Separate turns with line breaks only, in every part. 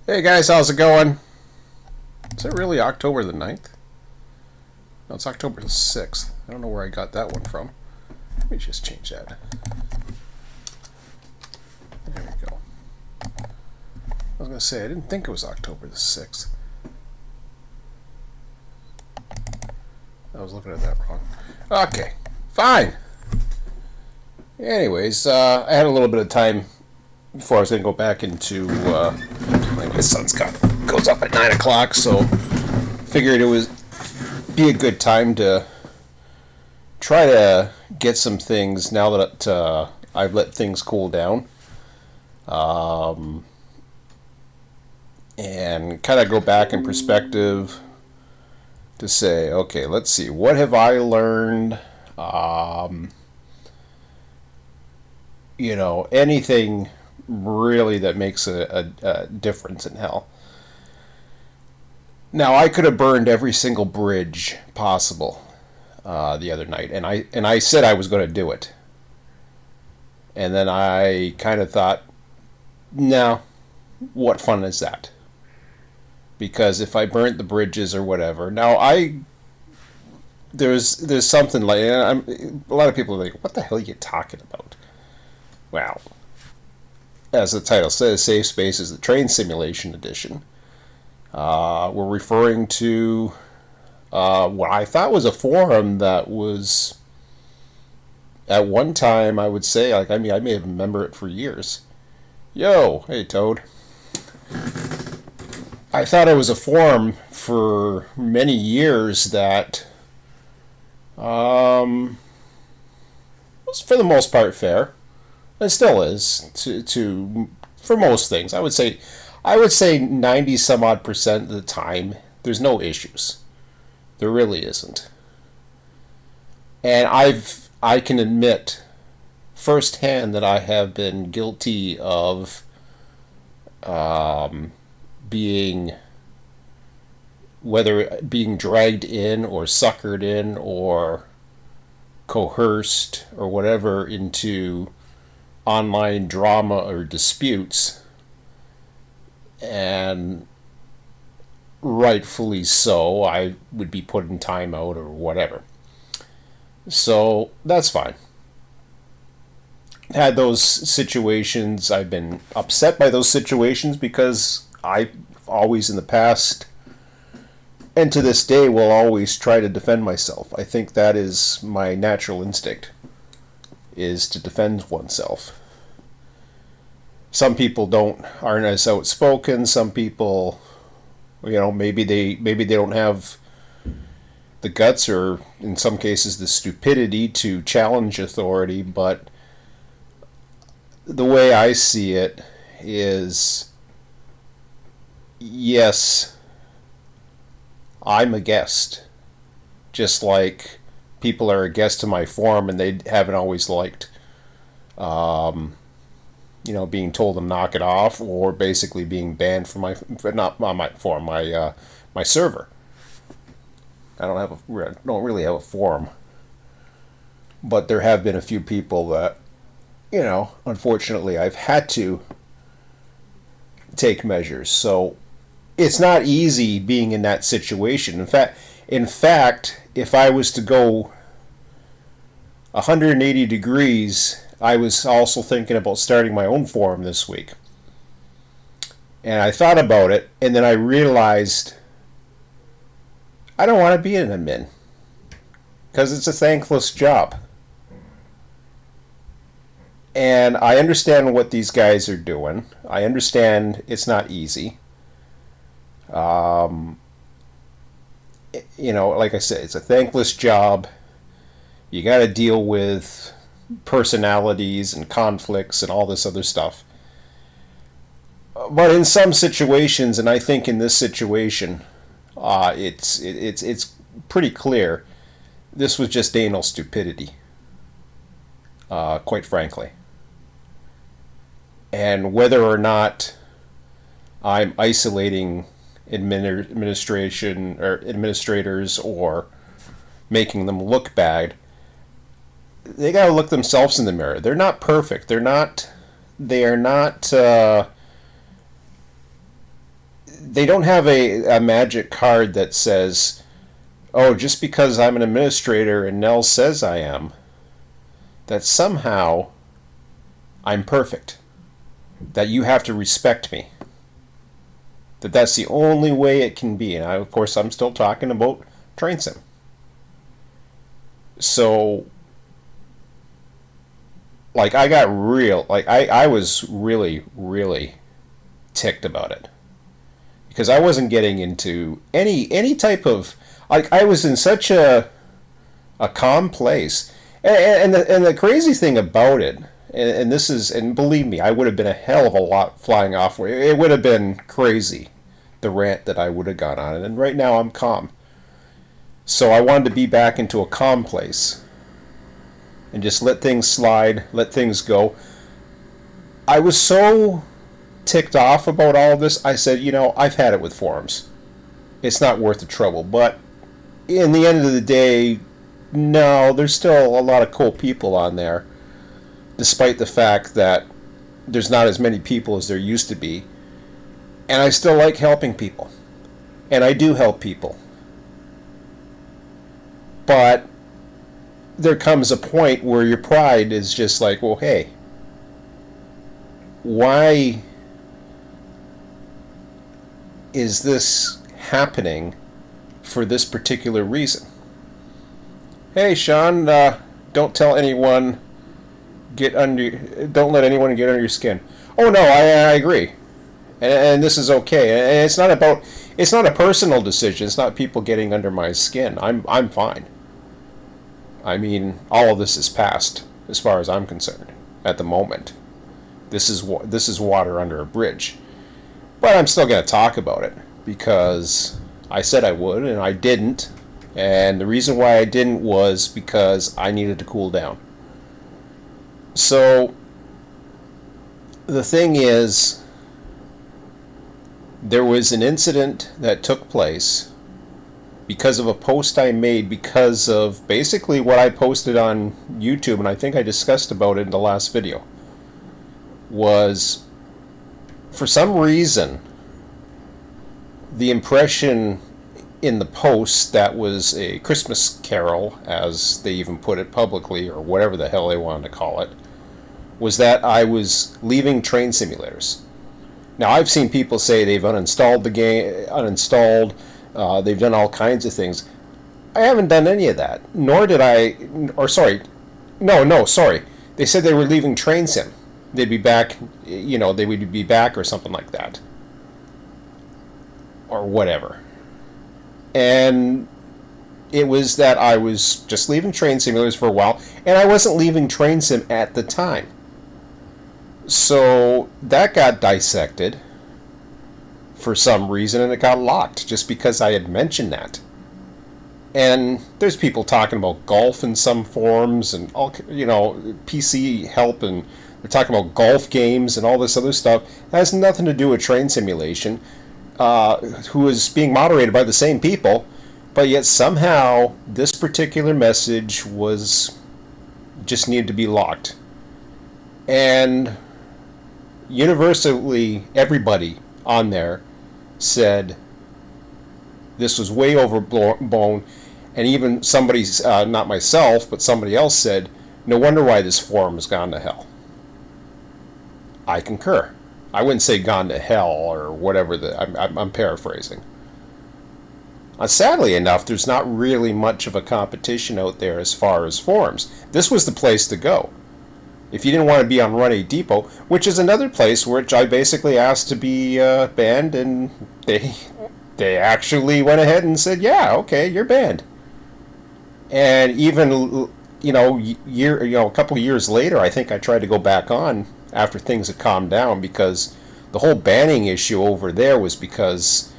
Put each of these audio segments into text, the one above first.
Hey guys, how's it going? Is it really October the 9th? No, it's October the 6th. I don't know where I got that one from. Let me just change that. There we go. I was going to say, I didn't think it was October the 6th. I was looking at that wrong. Okay, fine. Anyways, I had a little bit of time before I was going to go back into, my son's goes up at 9 o'clock, so figured it would be a good time to try to get some things now that I've let things cool down. And kind of go back in perspective to say, okay, let's see, what have I learned? Anything really that makes a difference in hell. Now, I could have burned every single bridge possible the other night, and I said I was going to do it. And then I kind of thought, no, what fun is that? Because if I burnt the bridges or whatever, there's something like, a lot of people are like, what the hell are you talking about? Well, as the title says, Safe Space is the Train Simulation Edition. We're referring to what I thought was a forum that was, at one time, I would say, I may have remembered it for years. Yo, hey Toad. I thought it was a forum for many years that was for the most part fair. It still is to for most things. I would say 90 some odd percent of the time there's no issues. There really isn't. And I can admit firsthand that I have been guilty of being dragged in or suckered in or coerced or whatever into online drama or disputes, and rightfully so, I would be put in timeout or whatever. So that's fine. Had those situations, I've been upset by those situations because I always in the past and to this day will always try to defend myself. I think that is my natural instinct, is to defend oneself. Some people aren't as outspoken. Some people, maybe they don't have the guts or in some cases the stupidity to challenge authority, but the way I see it is, yes, I'm a guest. Just like people are a guest to my forum and they haven't always liked being told to knock it off or basically being banned from not on my forum, my server. I don't really have a forum, but there have been a few people that, unfortunately I've had to take measures. So it's not easy being in that situation. In fact, if I was to go 180 degrees, I was also thinking about starting my own forum this week. And I thought about it, and then I realized I don't want to be an admin because it's a thankless job. And I understand what these guys are doing. I understand it's not easy. Like I said, it's a thankless job. You got to deal with personalities and conflicts and all this other stuff. But in some situations, and I think in this situation, it's pretty clear this was just anal stupidity, quite frankly. And whether or not I'm isolating administration or administrators or making them look bad, they got to look themselves in the mirror. They're not perfect. They are not they don't have a magic card that says, oh, just because I'm an administrator and Nell says I am, that somehow I'm perfect. That you have to respect me. That's the only way it can be. And of course, I'm still talking about train sim. So, like, I was really, really ticked about it. Because I wasn't getting into any type of, like, I was in such a calm place. And the crazy thing about it, and this is, and believe me, I would have been a hell of a lot flying off. It would have been crazy, the rant that I would have gone on. And right now I'm calm. So I wanted to be back into a calm place and just let things slide, let things go. I was so ticked off about all of this. I said, I've had it with forums. It's not worth the trouble. But in the end of the day, no, there's still a lot of cool people on there, despite the fact that there's not as many people as there used to be. And I still like helping people. And I do help people. But there comes a point where your pride is just like, well, hey, why is this happening for this particular reason? Hey, Sean, don't tell anyone, don't let anyone get under your skin. Oh, no, I agree. And this is okay. And it's not a personal decision. It's not people getting under my skin. I'm fine. I mean, all of this is past as far as I'm concerned at the moment. This is water under a bridge. But I'm still going to talk about it because I said I would and I didn't. And the reason why I didn't was because I needed to cool down. So the thing is, there was an incident that took place because of a post I made, because of basically what I posted on YouTube, and I think I discussed about it in the last video, was for some reason the impression in the post that was a Christmas carol, as they even put it publicly, or whatever the hell they wanted to call it, was that I was leaving train simulators. Now, I've seen people say they've uninstalled the game, they've done all kinds of things. I haven't done any of that, nor did I, or sorry, no, sorry. They said they were leaving train sim. They'd be back, they would be back or something like that. Or whatever. And it was that I was just leaving train simulators for a while, and I wasn't leaving train sim at the time. So that got dissected for some reason, and it got locked just because I had mentioned that. And there's people talking about golf in some forums and all, PC help, and they're talking about golf games and all this other stuff. It has nothing to do with train simulation, who is being moderated by the same people, but yet somehow this particular message just needed to be locked. And universally, everybody on there said this was way overblown, and even somebody's, not myself, but somebody else said, no wonder why this forum has gone to hell. I concur. I wouldn't say gone to hell or whatever, I'm paraphrasing. Sadly enough, there's not really much of a competition out there as far as forums. This was the place to go. If you didn't want to be on Run 8 Depot, which is another place which I basically asked to be banned, and they actually went ahead and said, yeah, okay, you're banned. And even, a couple of years later, I think I tried to go back on after things had calmed down, because the whole banning issue over there was because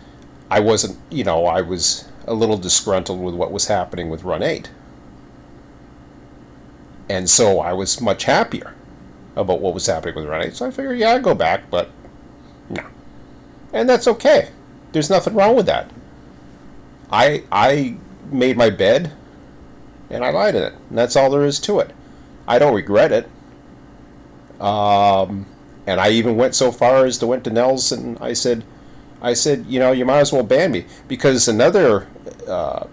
I wasn't, I was a little disgruntled with what was happening with Run 8. And so I was much happier about what was happening with Run 8. So I figured, yeah, I'd go back, but no. And that's okay. There's nothing wrong with that. I made my bed, and I lied in it. And that's all there is to it. I don't regret it. And I even went so far as to went to Nels, and I said, I said, you might as well ban me, because another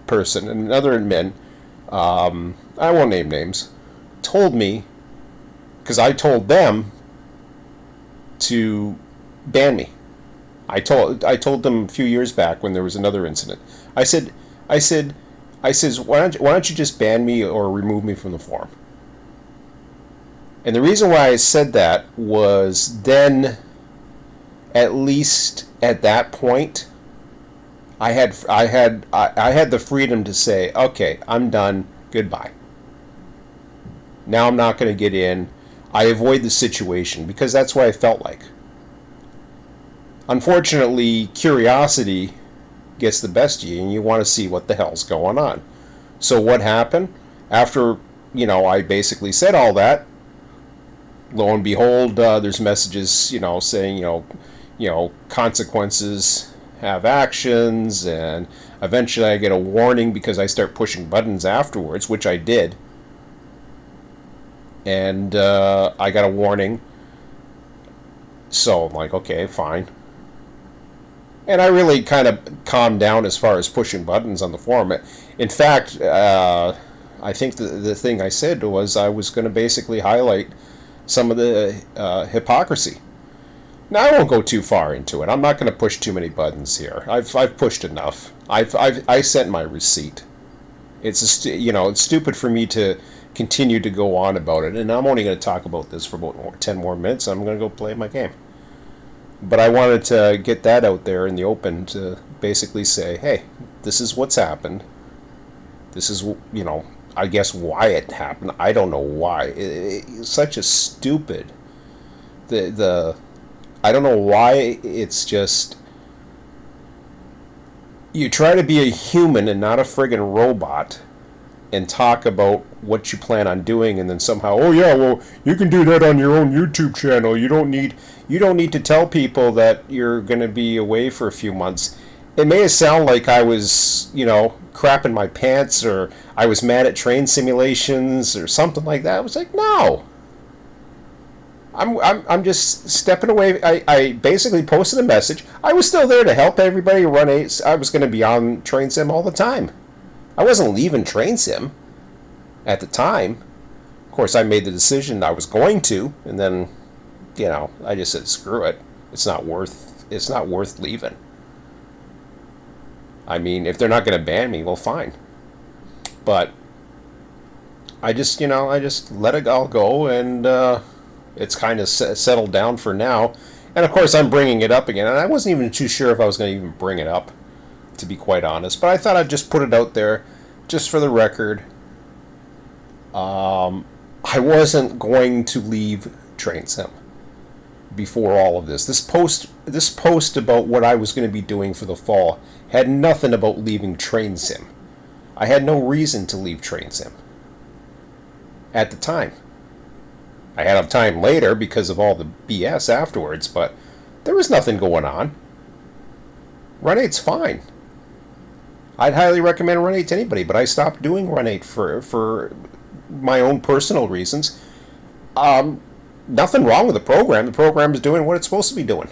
person, another admin, I won't name names, told me, because I told them to ban me. I told them a few years back when there was another incident. I said, I said, I says, why don't you just ban me or remove me from the forum? And the reason why I said that was then, at least at that point, I had the freedom to say, okay, I'm done, goodbye. Now I'm not going to get in. I avoid the situation because that's what I felt like. Unfortunately, curiosity gets the best of you, and you want to see what the hell's going on. So what happened? After, I basically said all that, lo and behold, there's messages, saying, consequences have actions, and eventually I get a warning because I start pushing buttons afterwards, which I did. And I got a warning. So I'm like, okay, fine. And I really kind of calmed down as far as pushing buttons on the forum. In fact, I think the thing I said was I was going to basically highlight some of the hypocrisy. Now, I won't go too far into it. I'm not going to push too many buttons here. I've pushed enough. I sent my receipt. It's it's stupid for me to continue to go on about it, and I'm only going to talk about this for about 10 more minutes. I'm going to go play my game. But I wanted to get that out there in the open to basically say, hey, this is what's happened. This is, I guess why it happened. I don't know why. It's such a stupid. I don't know why. It's just, you try to be a human and not a friggin' robot, and talk about what you plan on doing, and then somehow, oh yeah, well, you can do that on your own YouTube channel. You don't need to tell people that you're going to be away for a few months. It may sound like I was, crapping my pants, or I was mad at train simulations or something like that. I was like, no. I'm just stepping away. I basically posted a message. I was still there to help everybody run I was going to be on Train Sim all the time. I wasn't leaving Train Sim at the time. Of course, I made the decision I was going to, and then, I just said, screw it. It's not worth leaving. I mean, if they're not going to ban me, well, fine. But I just let it all go, and it's kind of settled down for now. And of course, I'm bringing it up again, and I wasn't even too sure if I was going to even bring it up, to be quite honest. But I thought I'd just put it out there, just for the record. I wasn't going to leave Train Sim before all of this. This post about what I was going to be doing for the fall had nothing about leaving Train Sim. I had no reason to leave Train Sim at the time. I had a time later because of all the BS afterwards, but there was nothing going on. Run 8's fine. I'd highly recommend Run 8 to anybody, but I stopped doing Run 8 for my own personal reasons. Nothing wrong with the program. The program is doing what it's supposed to be doing.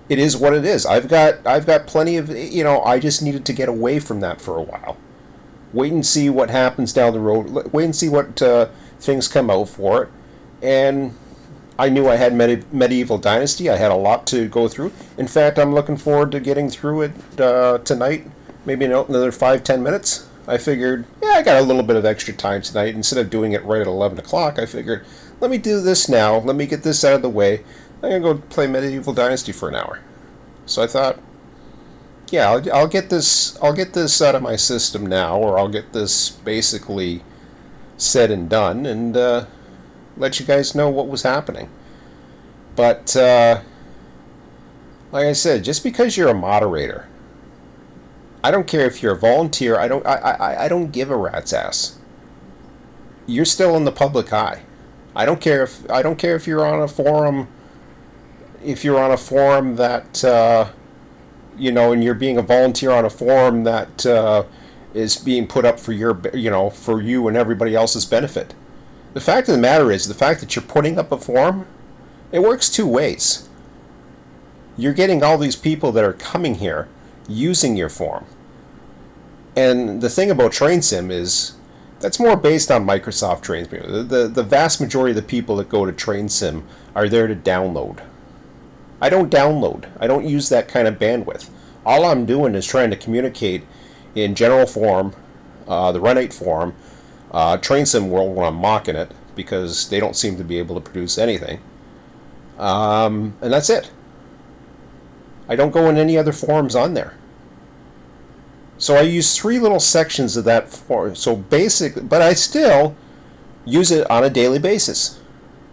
It is what it is. I've got plenty of, I just needed to get away from that for a while. Wait and see what happens down the road. Wait and see what things come out for it. And I knew I had Medieval Dynasty. I had a lot to go through. In fact, I'm looking forward to getting through it tonight. Maybe another 5-10 minutes. I figured, I got a little bit of extra time tonight. Instead of doing it right at 11 o'clock, I figured, let me do this now. Let me get this out of the way. I'm going to go play Medieval Dynasty for an hour. So I thought, I'll get this out of my system now, or I'll get this basically said and done, and let you guys know what was happening. But like I said, just because you're a moderator, I don't care if you're a volunteer. I don't give a rat's ass. You're still in the public eye. I don't care if you're on a forum. If you're on a forum that and you're being a volunteer on a forum that is being put up for for you and everybody else's benefit. The fact of the matter is, the fact that you're putting up a forum, it works two ways. You're getting all these people that are coming here using your forum. And the thing about Train Sim is that's more based on Microsoft Train Sim. The vast majority of the people that go to Train Sim are there to download. I don't download. I don't use that kind of bandwidth. All I'm doing is trying to communicate in general forum, the Run 8 forum, Train Sim World when I'm mocking it, because they don't seem to be able to produce anything. And that's it. I don't go in any other forums on there. So I use 3 little sections of that forum. So basic, but I still use it on a daily basis.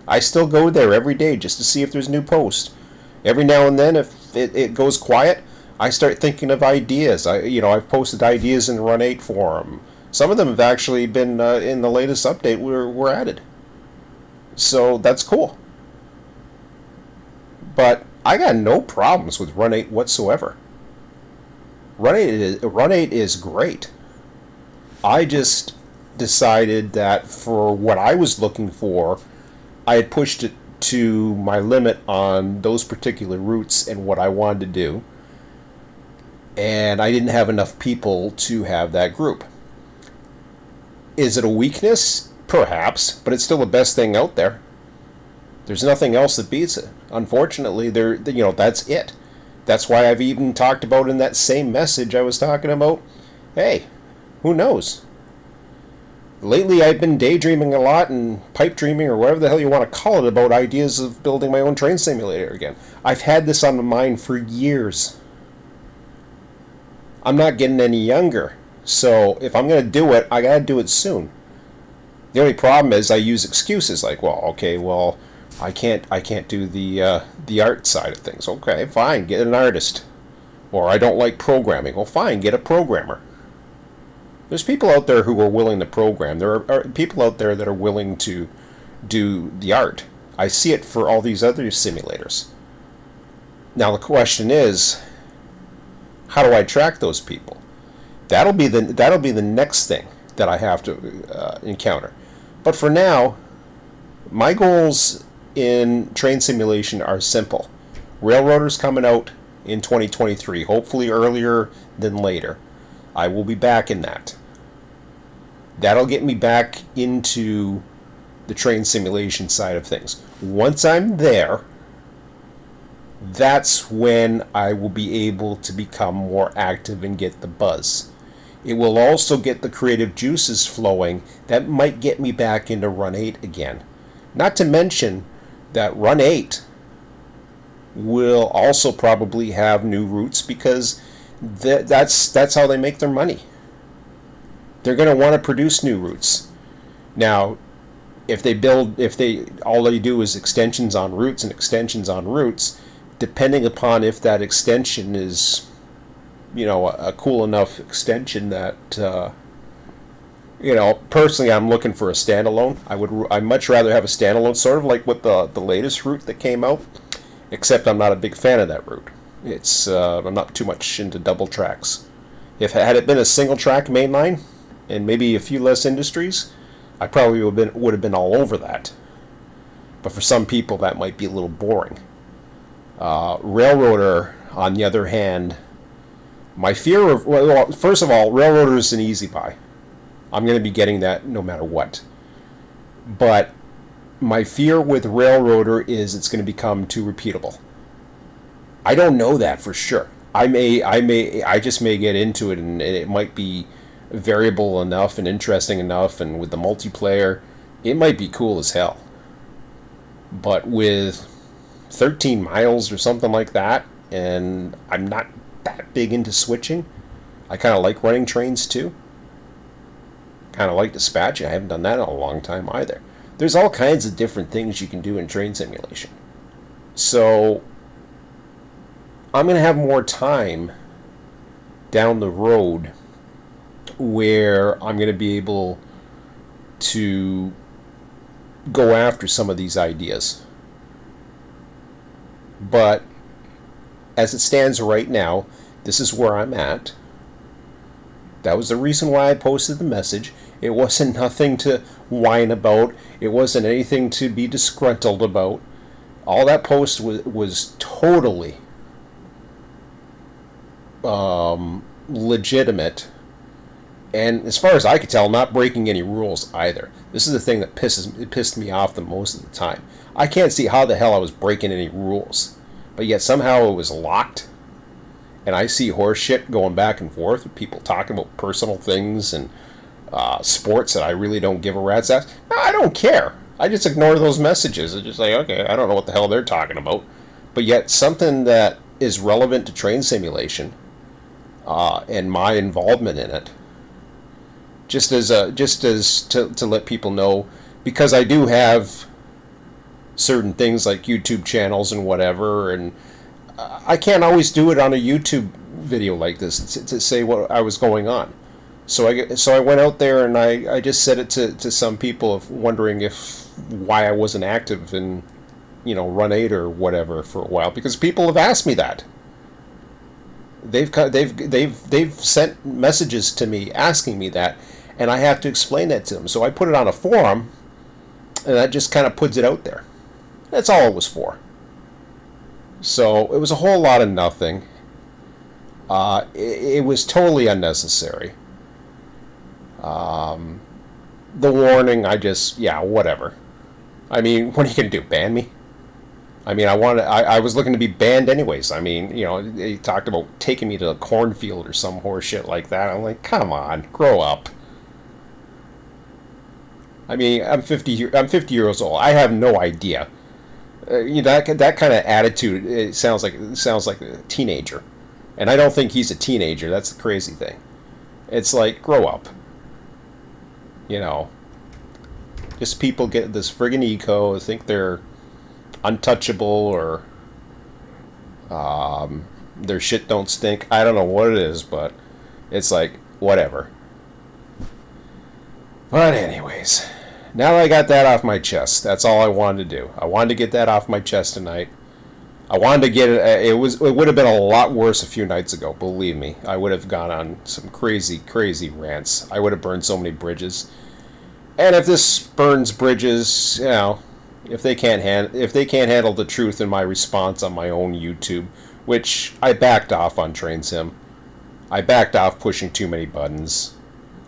I still go there every day just to see if there's new posts. Every now and then, if it goes quiet, I start thinking of ideas. I've posted ideas in the Run 8 forum. Some of them have actually been in the latest update were added. So that's cool. But I got no problems with Run 8 whatsoever. Run 8 is great. I just decided that for what I was looking for, I had pushed it to my limit on those particular routes and what I wanted to do. And I didn't have enough people to have that group. Is it a weakness? Perhaps, but it's still the best thing out there. There's nothing else that beats it. Unfortunately, that's it. That's why I've even talked about in that same message I was talking about, hey, who knows? Lately I've been daydreaming a lot and pipe dreaming or whatever the hell you want to call it about ideas of building my own train simulator again. I've had this on my mind for years. I'm not getting any younger, so if I'm going to do it, I got to do it soon. The only problem is I use excuses like, I can't do the art side of things. Okay, fine, get an artist. Or I don't like programming. Well, fine, get a programmer. There's people out there who are willing to program. There are people out there that are willing to do the art. I see it for all these other simulators. Now the question is, how do I track those people? That'll be the next thing that I have to encounter. But for now, my goals in train simulation are simple. Railroaders coming out in 2023, hopefully earlier than later. I will be back in that. That'll get me back into the train simulation side of things. Once I'm there, that's when I will be able to become more active and get the buzz. It will also get the creative juices flowing that might get me back into Run 8 again. Not to mention that Run 8 will also probably have new routes because that's how they make their money. They're going to want to produce new routes. Now, if all they do is extensions on routes and extensions on routes, depending upon if that extension is, a cool enough extension that, personally I'm looking for a standalone. I'd much rather have a standalone, sort of like with the latest route that came out, except I'm not a big fan of that route. I'm not too much into double tracks. Had it been a single track mainline and maybe a few less industries, I probably would have been all over that. But for some people that might be a little boring. Railroader, on the other hand, my fear of, first of all, Railroader is an easy buy. I'm going to be getting that no matter what. But my fear with Railroader is it's going to become too repeatable. I don't know that for sure. I just may get into it and it might be variable enough and interesting enough, and with the multiplayer, it might be cool as hell. But with 13 miles or something like that, and I'm not that big into switching. I kind of like running trains too. Kind of like dispatching. I haven't done that in a long time either. There's all kinds of different things you can do in train simulation. So I'm going to have more time down the road where I'm going to be able to go after some of these ideas. But as it stands right now, this is where I'm at. That was the reason why I posted the message. It wasn't nothing to whine about. It wasn't anything to be disgruntled about. All that post was totally legitimate, and as far as I could tell, not breaking any rules either. This is the thing that pissed me off the most of the time. I can't see how the hell I was breaking any rules, but yet somehow it was locked. And I see horse shit going back and forth with people talking about personal things and sports that I really don't give a rat's ass. No, I don't care. I just ignore those messages. It's just like, okay, I don't know what the hell they're talking about. But yet something that is relevant to train simulation and my involvement in it, just as to let people know, because I do have certain things like YouTube channels and whatever, and I can't always do it on a YouTube video like this to say what I was going on. So I went out there and I just said it to some people, wondering why I wasn't active in, Run 8 or whatever for a while, because people have asked me that. They've sent messages to me asking me that, and I have to explain that to them. So I put it on a forum, and that just kind of puts it out there. That's all it was for. So it was a whole lot of nothing. It was totally unnecessary. The warning, whatever. I mean, what are you going to do, ban me? I mean, I was looking to be banned anyways. I mean, they talked about taking me to a cornfield or some horse shit like that. I'm like, come on, grow up. I mean, I'm 50 years old. I have no idea. That kind of attitude, it sounds like a teenager, and I don't think he's a teenager. That's the crazy thing. It's like, grow up. Just people get this friggin' ego, think they're untouchable, or their shit don't stink. I don't know what it is, but it's like, whatever. But anyways, now that I got that off my chest, that's all I wanted to do. I wanted to get that off my chest tonight. I wanted to get it. It would have been a lot worse a few nights ago. Believe me, I would have gone on some crazy rants. I would have burned so many bridges. And if this burns bridges, if they can't handle the truth in my response on my own YouTube, which I backed off on Train Sim. I backed off pushing too many buttons.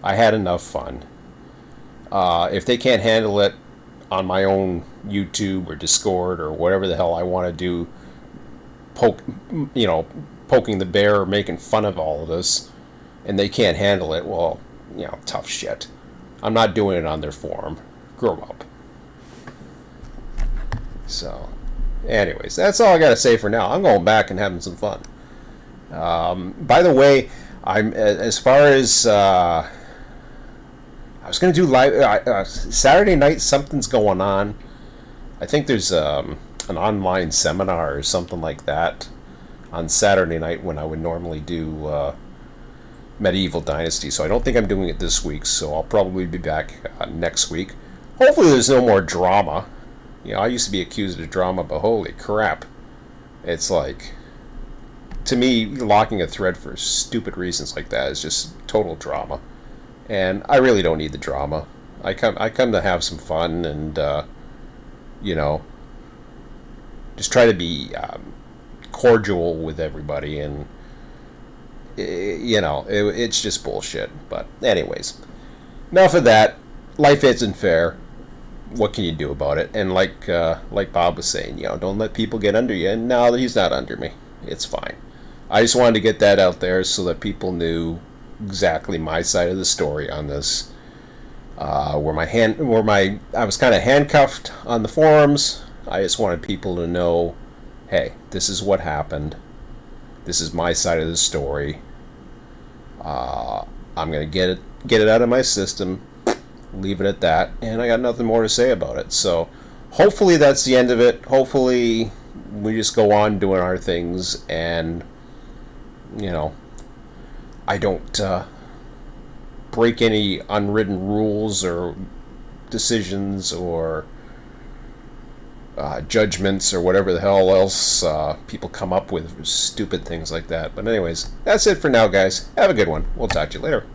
I had enough fun. If they can't handle it on my own YouTube or Discord or whatever the hell I want to do, poking the bear or making fun of all of this, and they can't handle it, well, tough shit. I'm not doing it on their forum. Grow up. So, anyways, that's all I got to say for now. I'm going back and having some fun. By the way, I'm as far as I was going to do live Saturday night. Something's going on. I think there's an online seminar or something like that on Saturday night when I would normally do Medieval Dynasty. So I don't think I'm doing it this week. So I'll probably be back next week. Hopefully there's no more drama. I used to be accused of drama, but holy crap. It's like, to me, locking a thread for stupid reasons like that is just total drama. And I really don't need the drama. I come to have some fun and, just try to be cordial with everybody. And, it's just bullshit. But anyways, enough of that. Life isn't fair. What can you do about it? And like Bob was saying, don't let people get under you. And no, he's not under me. It's fine. I just wanted to get that out there so that people knew exactly my side of the story on this. I was kind of handcuffed on the forums. I just wanted people to know, hey, this is what happened. This is my side of the story. I'm gonna get it out of my system. Leave it at that, and I got nothing more to say about it. So hopefully that's the end of it. Hopefully we just go on doing our things, and I don't break any unwritten rules or decisions or judgments or whatever the hell else people come up with, stupid things like that. But anyways, that's it for now, guys. Have a good one. We'll talk to you later.